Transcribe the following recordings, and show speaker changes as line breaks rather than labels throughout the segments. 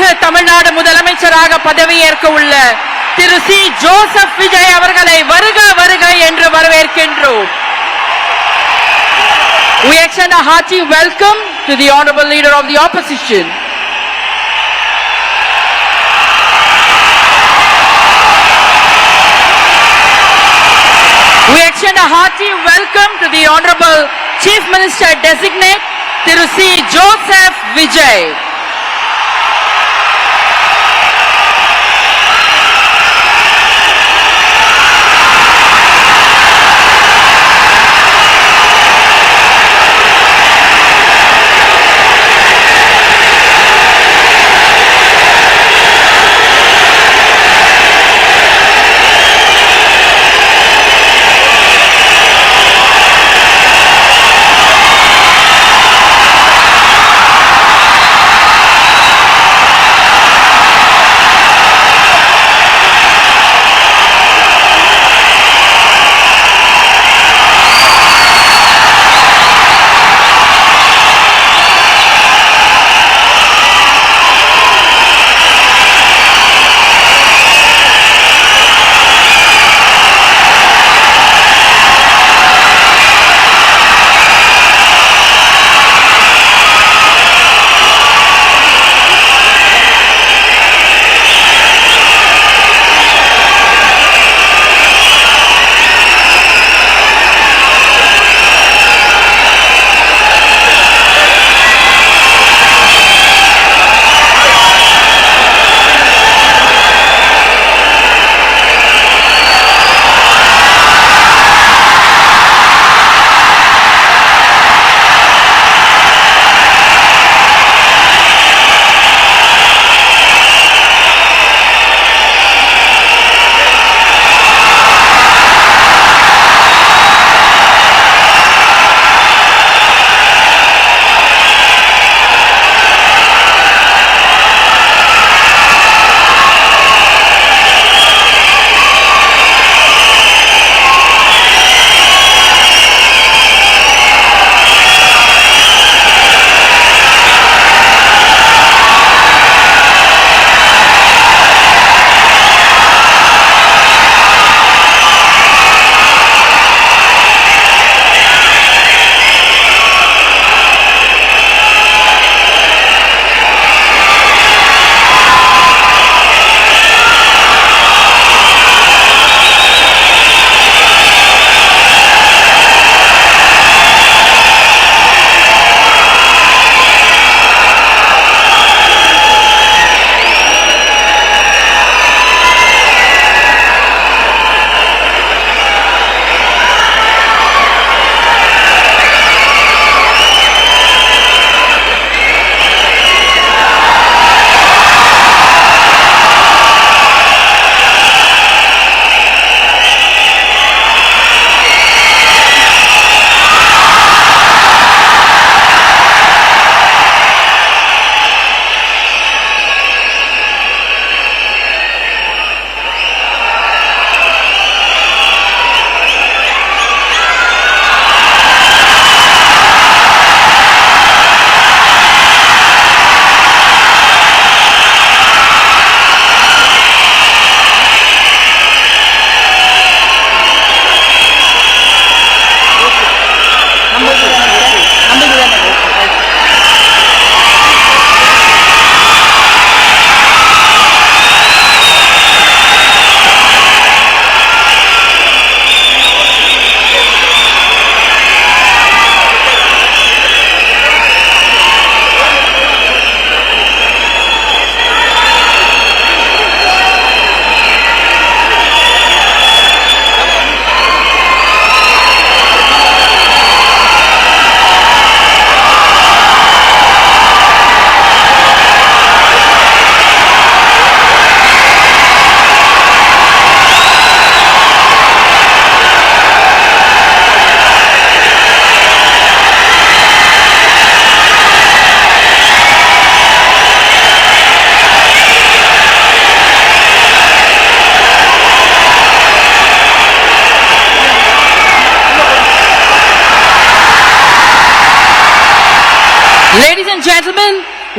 இன்று தமிழ்நாடு முதலமைச்சராக பதவியேற்க உள்ள திரு சி ஜோசப் விஜய் அவர்களை வருக வருக என்று வரவேற்கின்றோம். We extend a hearty welcome to the honorable leader of the opposition. We extend a hearty welcome to the honorable Chief Minister designate Thiru C. Joseph Vijay.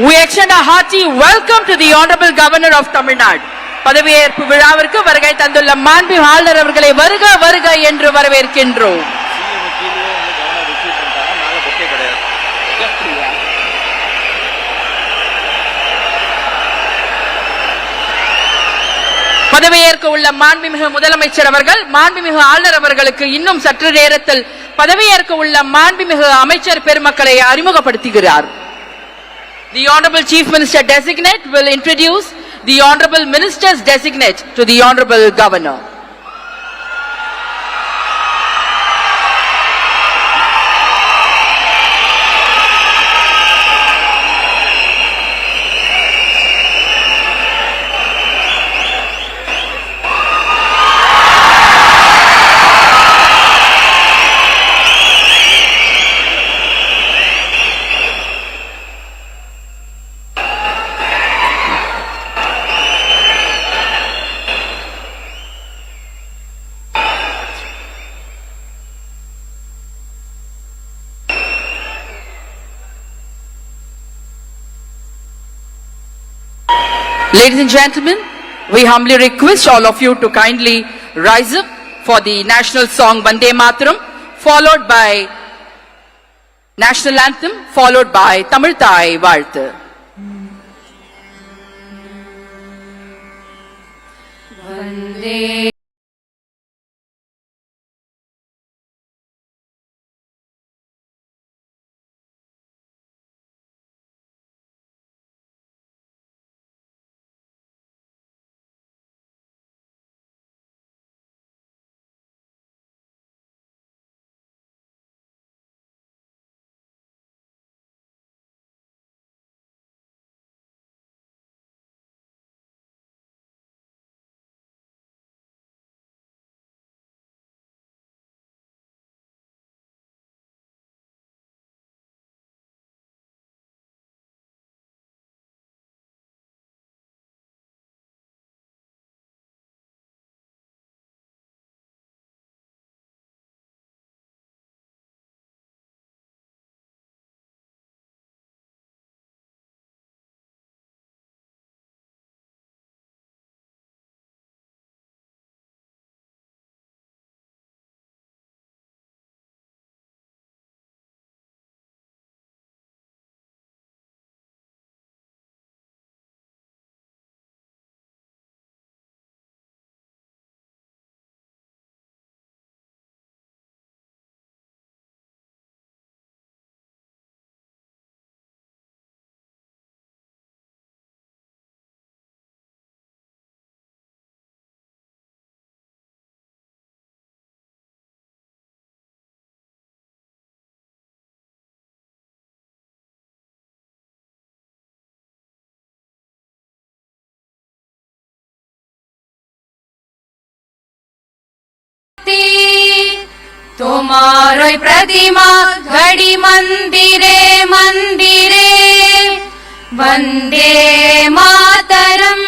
We extend a hearty welcome to the Honorable Governor of Tamil Nadu. பதவியேற்பு விழாவிற்கு வருகை தந்துள்ள மாண்புமிகு ஆளுநர் அவர்களை வருக வருக என்று வரவேற்கின்றோம். பதவியேற்க உள்ள மாண்புமிகு முதலமைச்சர் அவர்கள் மாண்புமிகு ஆளுநர் அவர்களுக்கு இன்னும் சற்று நேரத்தில் பதவியேற்க உள்ள மாண்புமிகு அமைச்சர் பெருமக்களை அறிமுகப்படுத்துகிறார். The Honorable Chief Minister Designate will introduce the Honorable Ministers Designate to the Honorable Governor. Ladies and gentlemen, we humbly request all of you to kindly rise up for the national song Vande Mataram, followed by national anthem, followed by Tamil Thai Vaalthu. Vande
तुम्हारी प्रतिमा घड़ी मंदिरे मंदिरे वंदे मातरम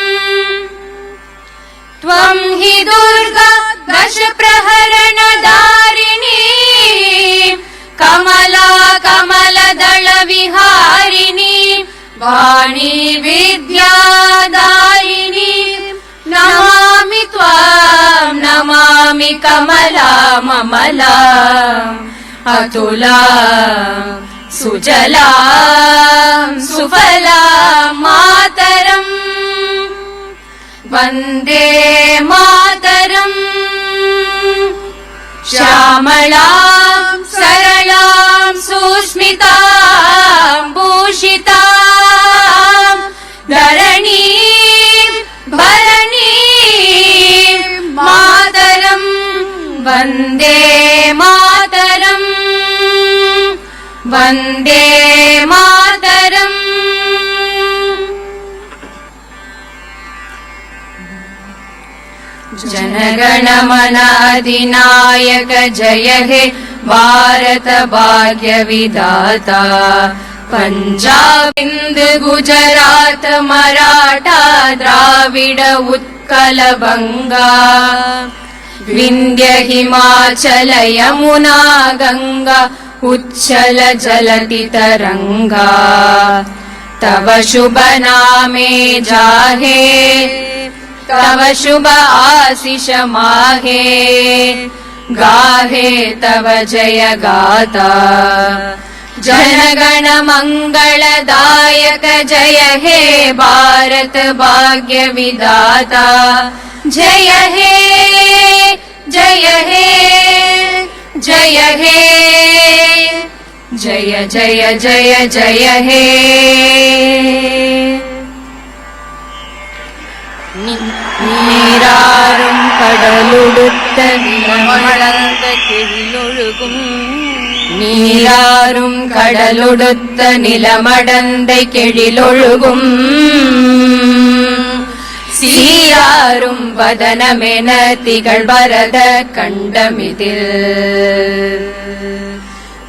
त्वं हि दुर्गा दश प्रहरण दारिणी कमला कमलदल विहारिणी वाणी विद्यादायिनी नमामि त्वां नमामि कमला ममला अतुला सुजला सुफला मातरम् वन्दे मातरम् श्यामलां सरलां सुस्मितां भूषितां धरणीं भरणीं मातरम् वन्दे मातरम् वन्दे मातरम् जनगण मन अधिनायक जय हे भारत भाग्य विधाता पंजाब हिंद गुजरात मराठा द्राविड उत्कल बंगा विंध्य हिमाचल यमुना गंगा उच्चल जलति तरंगा तव शुभ नामे जाहे तव शुभ आशीष माहे गाहे तव जय गाथा जनगण मंगलदायक जय हे भारत भाग्य विधाता जय हे जय हे जय हे जय जय जय जय हे நீராறும் கடலுடுத்த நிலமடந்த கெழிலொழுகும் நீராறும் கடலுடுத்த நிலமடந்த கெழிலொழுகும் சீராறும் வதனமென திகழ்வரத கண்டமிதில்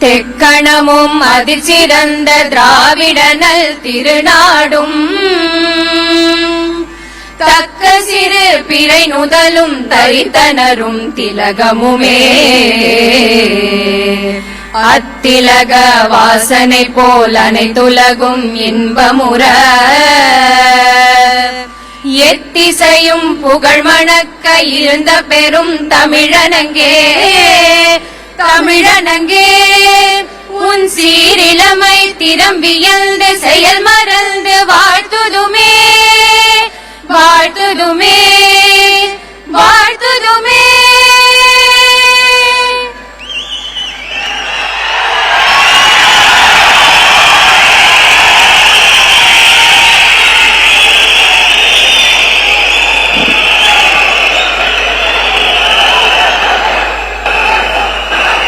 தெக்கணமும் அதிசிறந்த திராவிடனல் திருநாடும் தக்க சிறு பிறை நுதலும் தரித்தனரும் திலகமுமே அத்திலக வாசனை போல் அனைத்துலகும் இன்பமுற எத்திசையும் புகழ் மணக்க இருந்த பெரும் தமிழனங்கே தமிழனங்கே உன் சீரிலமை திறம்பியல்ந்து செயல் மறந்து வாழ்த்துதுமே வாழ்த்துதுமே வாழ்த்துதுமே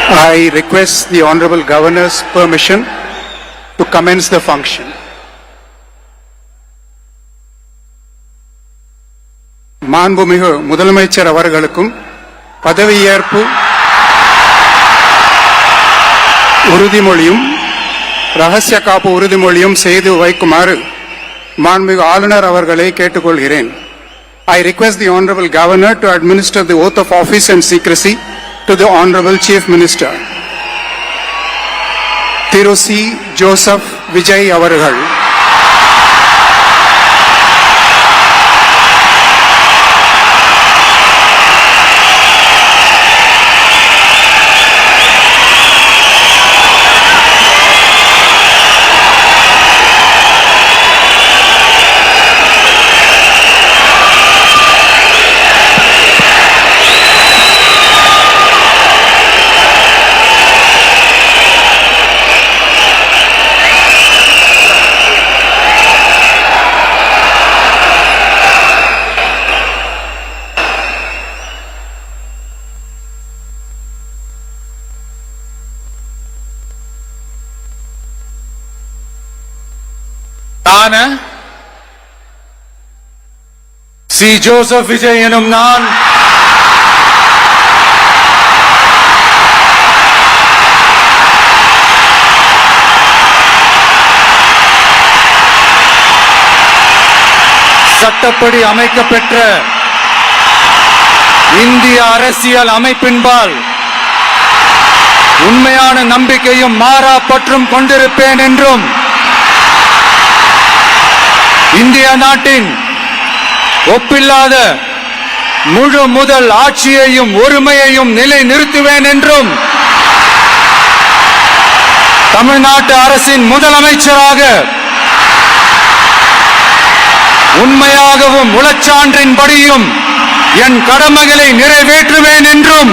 I request the Honorable Governor's permission to commence the function. மாண்புமிகு முதலமைச்சர் அவர்களுக்கும் பதவியேற்பு உறுதிமொழியும் ரகசிய காப்பு உறுதிமொழியும் செய்து வைக்குமாறு மாண்புமிகு ஆளுநர் அவர்களை கேட்டுக்கொள்கிறேன். I request the Honorable Governor to administer the oath of office and secrecy to the Honorable Chief Minister. Thiru C. Joseph Vijay அவர்கள்.
சி. ஜோசப் விஜய் எனும் நான் சட்டப்படி அமைக்கப்பெற்ற இந்திய அரசியல் அமைப்பின்பால் உண்மையான நம்பிக்கையும் மாறா பற்றும் கொண்டிருப்பேன் என்றும் இந்திய நாட்டின் ஒப்பில்லாத முழு முதல் ஆட்சியையும் ஒருமையையும் நிலை நிறுத்துவேன் என்றும் தமிழ்நாட்டு அரசின் முதலமைச்சராக உண்மையாகவும் உளச்சான்றின்படியும் என் கடமைகளை நிறைவேற்றுவேன் என்றும்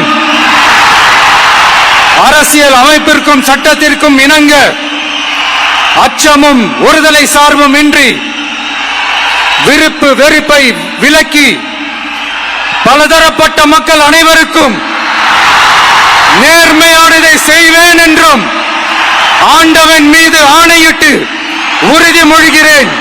அரசியல் அமைப்பிற்கும் சட்டத்திற்கும் இணங்க அச்சமும் ஒருதலை சார்பும் இன்றி விருப்பு வெறுப்பை விலக்கி பலதரப்பட்ட மக்கள் அனைவருக்கும் நேர்மையானதை செய்வேன் என்றும் ஆண்டவன் மீது ஆணையிட்டு உறுதிமொழிகிறேன்.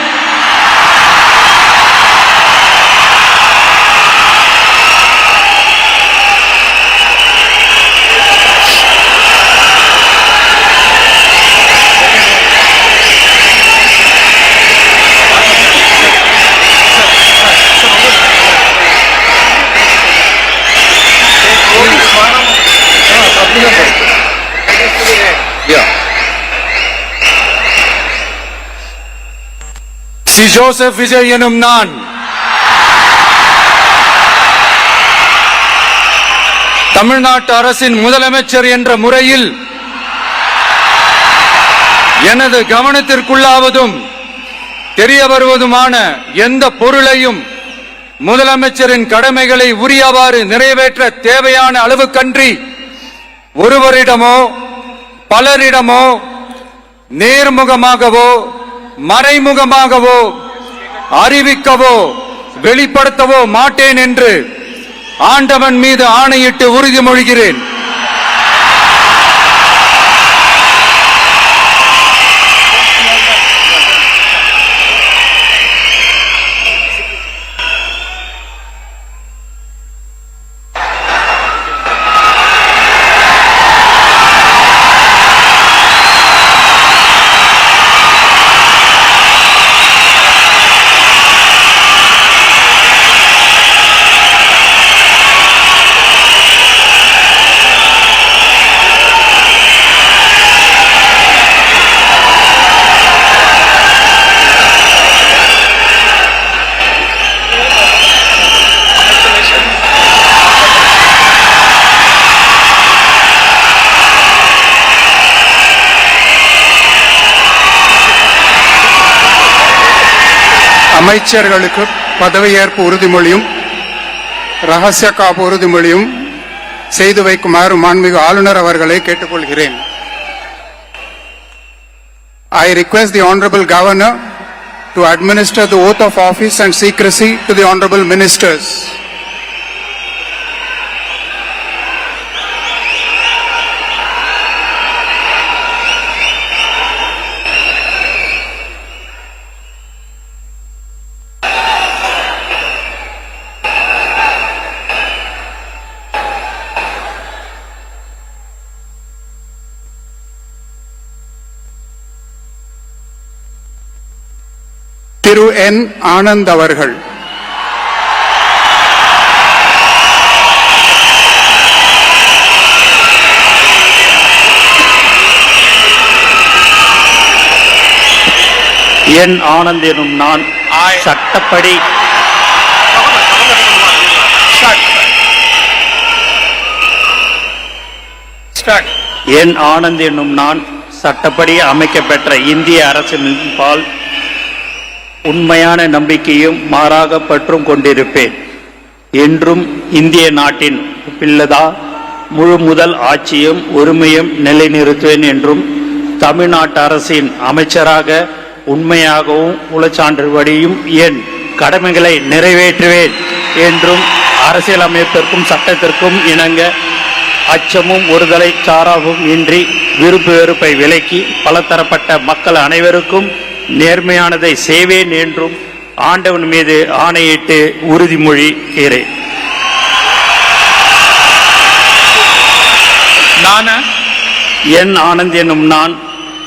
சி ஜோசப் விஜய் எனும் நான் தமிழ்நாட்டு அரசின் முதலமைச்சர் என்ற முறையில் எனது கவனத்திற்குள்ளாவதும் தெரிய வருவதுமான எந்த பொருளையும் முதலமைச்சரின் கடமைகளை உரியவாறு நிறைவேற்ற தேவையான அளவுக்கன்றி ஒருவரிடமோ பலரிடமோ நேர்முகமாகவோ மறைமுகமாகவோ அறிவிக்கவோ வெளிப்படுத்தவோ மாட்டேன் என்று ஆண்டவன் மீது ஆணையிட்டு உறுதிமொழிகிறேன்.
அமைச்சர்களுக்கு பதவியேற்பு உறுதிமொழியும் ரகசிய காப்பு உறுதிமொழியும் செய்து வைக்குமாறு மாண்புமிகு ஆளுநர் அவர்களை கேட்டுக்கொள்கிறேன். I request the Honorable Governor to administer the oath of office and secrecy to the Honorable Ministers. திரு என் ஆனந்த் அவர்கள்.
என் ஆனந்த் எனும் நான் சட்டப்படி என் ஆனந்த் எனும் நான் சட்டப்படி அமைக்கப்பெற்ற இந்திய அரசின் பால் உண்மையான நம்பிக்கையும் மாறாக பற்றும் கொண்டிருப்பேன். என்றும் இந்திய நாட்டின் பிள்ளதா முழு முதல் ஆட்சியும் உரிமையும் நிலைநிறுத்துவேன் என்றும் தமிழ்நாட்டு அரசின் அமைச்சராக உண்மையாகவும் உளச்சான்றுபடியும் என் கடமைகளை நிறைவேற்றுவேன் என்றும் அரசியலமைப்பிற்கும் சட்டத்திற்கும் இணங்க அச்சமும் ஒருதலை சாராவும் இன்றி விருப்பு வெறுப்பை விலக்கி பலதரப்பட்ட மக்கள் அனைவருக்கும் நேர்மையானதை செய்வேன் என்றும் ஆண்டவன் மீது ஆணையிட்டு உறுதிமொழிகிறேன். என் ஆனந்த் எனும் நான்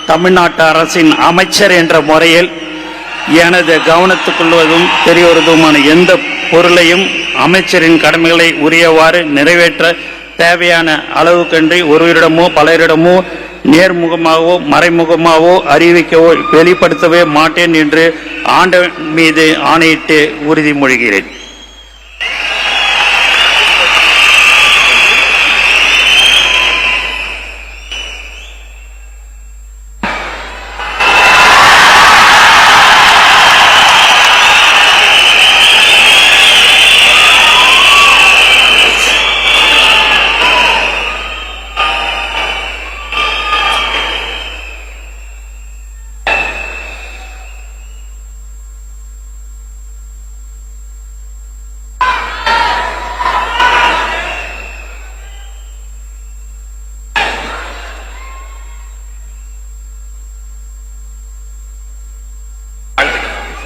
தமிழ்நாட்டு அரசின் அமைச்சர் என்ற முறையில் எனது கவனத்துக்குள்வதும் தெரியவருவதுமான எந்த பொருளையும் அமைச்சரின் கடமைகளை உரியவாறு நிறைவேற்ற தேவையான அளவுக்கன்றி ஒருவரிடமோ பலரிடமோ நேர்முகமாகவோ மறைமுகமாகவோ அறிவிக்கவோ வெளிப்படுத்தவே மாட்டேன் என்று ஆண்டவன் மீது ஆணையிட்டு உறுதிமொழிகிறேன்.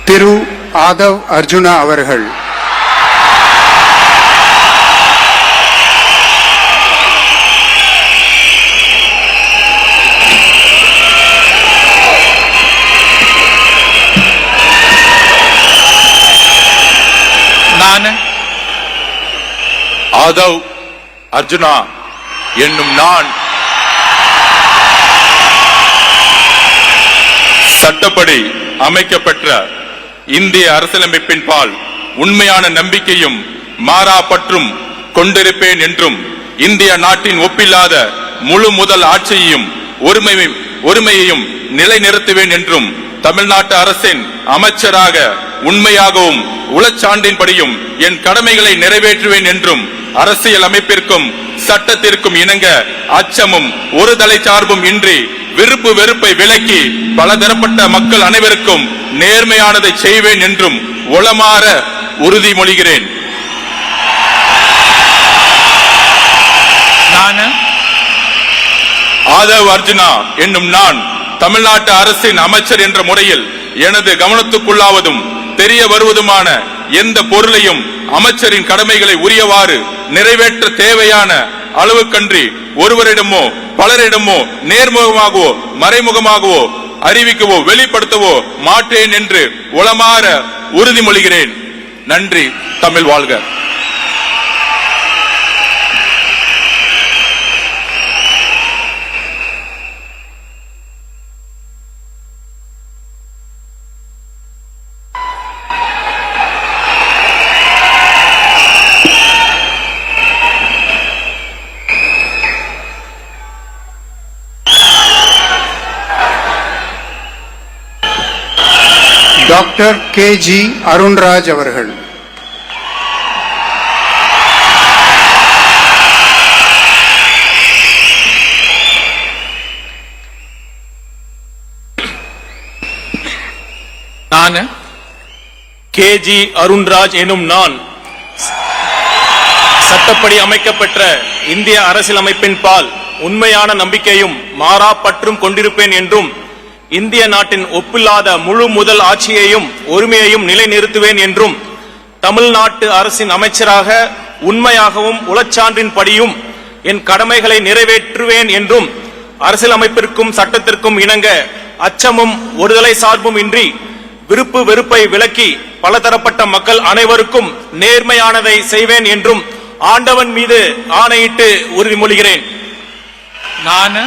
திரு ஆதவ் அர்ஜுனா அவர்கள்.
நான் ஆதவ் அர்ஜுனா என்னும் நான் சட்டப்படி அமைக்கப்பெற்ற இந்திய அரசியலமைப்பின் பால் உண்மையான நம்பிக்கையும் மாறா பற்றும் கொண்டிருப்பேன் என்றும் இந்திய நாட்டின் ஒப்பில்லாத முழு முதல் ஆட்சியையும் ஒருமையையும் நிலைநிறுத்துவேன் என்றும் தமிழ்நாட்டு அரசின் அமைச்சராக உண்மையாகவும் உளச்சான்றின்படியும் என் கடமைகளை நிறைவேற்றுவேன் என்றும் அரசியல் அமைப்பிற்கும் சட்டத்திற்கும் இணங்க அச்சமும் ஒரு தலை சார்பும் இன்றி விருப்பு வெறுப்பை விலக்கி பலதரப்பட்ட மக்கள் அனைவருக்கும் நேர்மையானதை செய்வேன் என்றும் உளமாற உறுதிமொழிகிறேன். ஆதவ் அர்ஜுனா என்னும் நான் தமிழ்நாட்டு அரசின் அமைச்சர் என்ற முறையில் எனது கவனத்துக்குள்ளாவதும் தெரிய வருவதுமான எந்த பொருளையும் அமைச்சரின் கடமைகளை உரியவாறு நிறைவேற்ற தேவையான அளவுக்கன்றி ஒருவரிடமோ பலரிடமோ நேர்முகமாகவோ மறைமுகமாகவோ அறிவிக்கவோ வெளிப்படுத்தவோ மாட்டேன் என்று உளமாற உறுதிமொழிகிறேன். நன்றி. தமிழ் வாழ்க.
டாக்டர் KG அருண்ராஜ் அவர்கள்.
நான் KG அருண்ராஜ் எனும் நான் சட்டப்படி அமைக்கப்பெற்ற இந்திய அரசியலமைப்பின் பால் உண்மையான நம்பிக்கையும் மாறா பற்றும் கொண்டிருப்பேன் என்றும் இந்திய நாட்டின் ஒப்பில்லாத முழு முதல் ஆட்சியையும் ஒருமையையும் நிலைநிறுத்துவேன் என்றும் தமிழ்நாட்டு அரசின் அமைச்சராக உண்மையாகவும் உளச்சான்றின்படியும் என் கடமைகளை நிறைவேற்றுவேன் என்றும் அரசியலமைப்பிற்கும் சட்டத்திற்கும் இணங்க அச்சமும் ஒருதலை சார்பும் இன்றி விருப்பு வெறுப்பை விலக்கி பலதரப்பட்ட மக்கள் அனைவருக்கும் நேர்மையானதை செய்வேன் என்றும் ஆண்டவன் மீது ஆணையிட்டு உறுதிமொழிகிறேன்.
நான்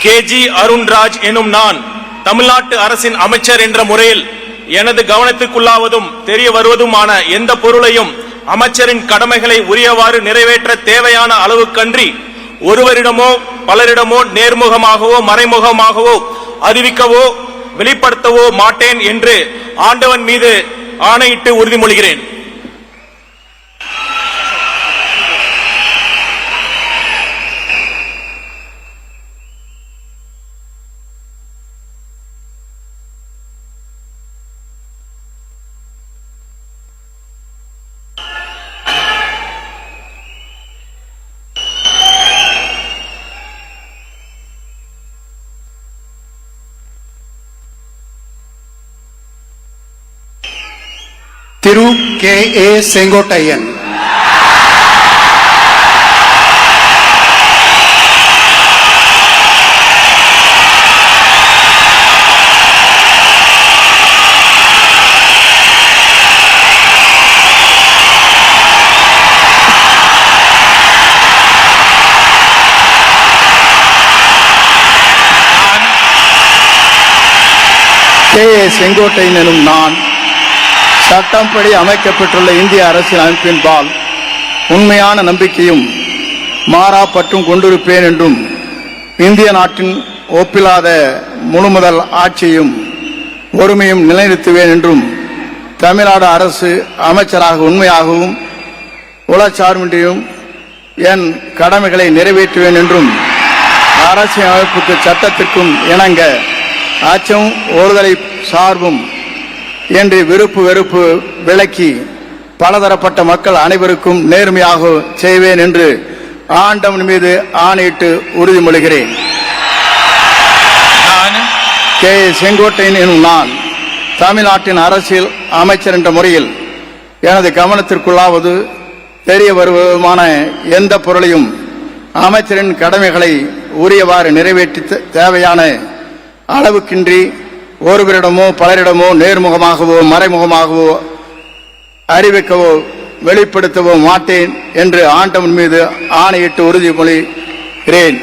KG அருண்ராஜ் எனும் நான் தமிழ்நாட்டு அரசின் அமைச்சர் என்ற முறையில் எனது கவனத்துக்குள்ளாவதும் தெரிய வருவதுமான எந்த பொருளையும் அமைச்சரின் கடமைகளை உரியவாறு நிறைவேற்ற தேவையான அளவுக்கன்றி ஒருவரிடமோ பலரிடமோ நேர்முகமாகவோ மறைமுகமாகவோ அறிவிக்கவோ வெளிப்படுத்தவோ மாட்டேன் என்று ஆண்டவன் மீது ஆணையிட்டு உறுதிமொழிகிறேன்.
திரு KA செங்கோட்டையன். KA செங்கோட்டையன் எனும் நான் சட்டப்படி அமைக்கப்பட்டுள்ள இந்திய அரசியல் அமைப்பின்பால் உண்மையான நம்பிக்கையும் மாறா பற்றும் கொண்டிருப்பேன் என்றும் இந்திய நாட்டின் ஒப்பில்லாத முழுமுதல் ஆட்சியும் ஒருமையும் நிலைநிறுத்துவேன் என்றும் தமிழ்நாடு அரசு அமைச்சராக உண்மையாகவும் உளச்சார்பின்றியும் என் கடமைகளை நிறைவேற்றுவேன் என்றும் அரசியல் அமைப்புக்கு சட்டத்திற்கும் இணங்க அச்சமும் ஒருதலை சார்பும் என்று விருப்பு வெறுப்பு விலக்கி பலதரப்பட்ட மக்கள் அனைவருக்கும் நேர்மையாக செய்வேன் என்று ஆண்டவன் மீது ஆணையிட்டு உறுதிமொழிகிறேன். KA செங்கோட்டையன் எனும் நான் தமிழ்நாட்டின் அரசியல் அமைச்சர் என்ற முறையில் எனது கவனத்திற்குள்ளாவது தெரிய வருவதுமான எந்த பொருளையும் அமைச்சரின் கடமைகளை உரியவாறு நிறைவேற்றி தேவையான அளவுக்கின்றி ஒருவரிடமோ பலரிடமோ நேர்முகமாகவோ மறைமுகமாகவோ அறிவிக்கவோ வெளிப்படுத்தவோ மாட்டேன் என்று ஆண்டவன் மீது ஆணையிட்டு உறுதிமொழிகிறேன்.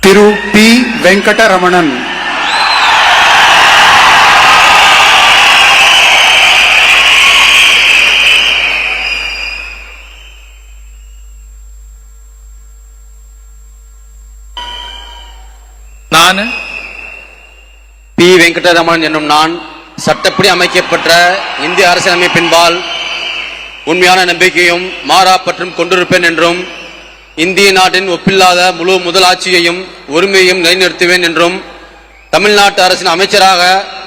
திரு பி வெங்கடரமணன்.
நான்
பி வெங்கடரமணன் என்னும் நான் சட்டப்படி அமைக்கப்பட்ட இந்திய அரசியலமைப்பின்பால் உண்மையான நம்பிக்கையும் மாறா பற்றும் கொண்டிருப்பேன் என்றும் இந்திய நாட்டின் ஒப்பில்லாத முழு முதலாட்சியையும் உரிமையையும் நிலைநிறுத்துவேன் என்றும் தமிழ்நாட்டு அரசின் அமைச்சராக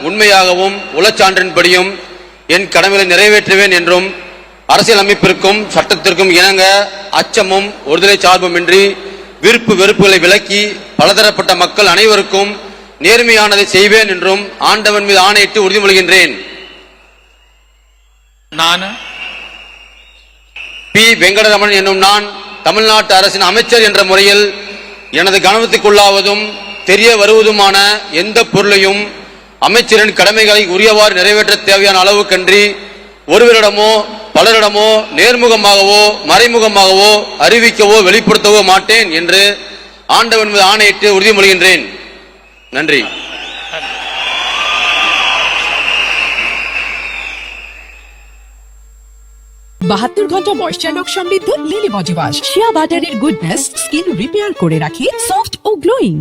உண்மையாகவும் உளச்சான்றின்படியும் என் கடமைகளை நிறைவேற்றுவேன் என்றும் அரசியலமைப்பிற்கும் சட்டத்திற்கும் இணங்க அச்சமும் ஒருதலை சார்புமின்றி விருப்பு வெறுப்புகளை விலக்கி பலதரப்பட்ட மக்கள் அனைவருக்கும் நேர்மையானதை செய்வேன் என்றும் ஆண்டவன் மீது ஆணையிட்டு உறுதிமொழிகின்றேன்.
நான்
பி வெங்கடரமணன் என்னும் நான் தமிழ்நாட்டு அரசின் அமைச்சர் என்ற முறையில் எனது கவனத்துக்குள்ளாவதும் தெரிய வருவதுமான எந்த பொருளையும் அமைச்சரின் கடமைகளை உரியவாறு நிறைவேற்ற தேவையான அளவுக்கன்றி ஒருவரிடமோ பலரிடமோ நேர்முகமாகவோ மறைமுகமாகவோ அறிவிக்கவோ வெளிப்படுத்தவோ மாட்டேன் என்று ஆண்டவன் மீது ஆணையிட்டு உறுதிமொழிகின்றேன். நன்றி.
বাহাত্তর ঘন্টা ময়েশ্চার লক সমৃদ্ধ লিলি বডি ওয়াশ শিয়া বাটারের গুডনেস স্কিন রিপেয়ার করে রাখে সফট ও গ্লোয়িং।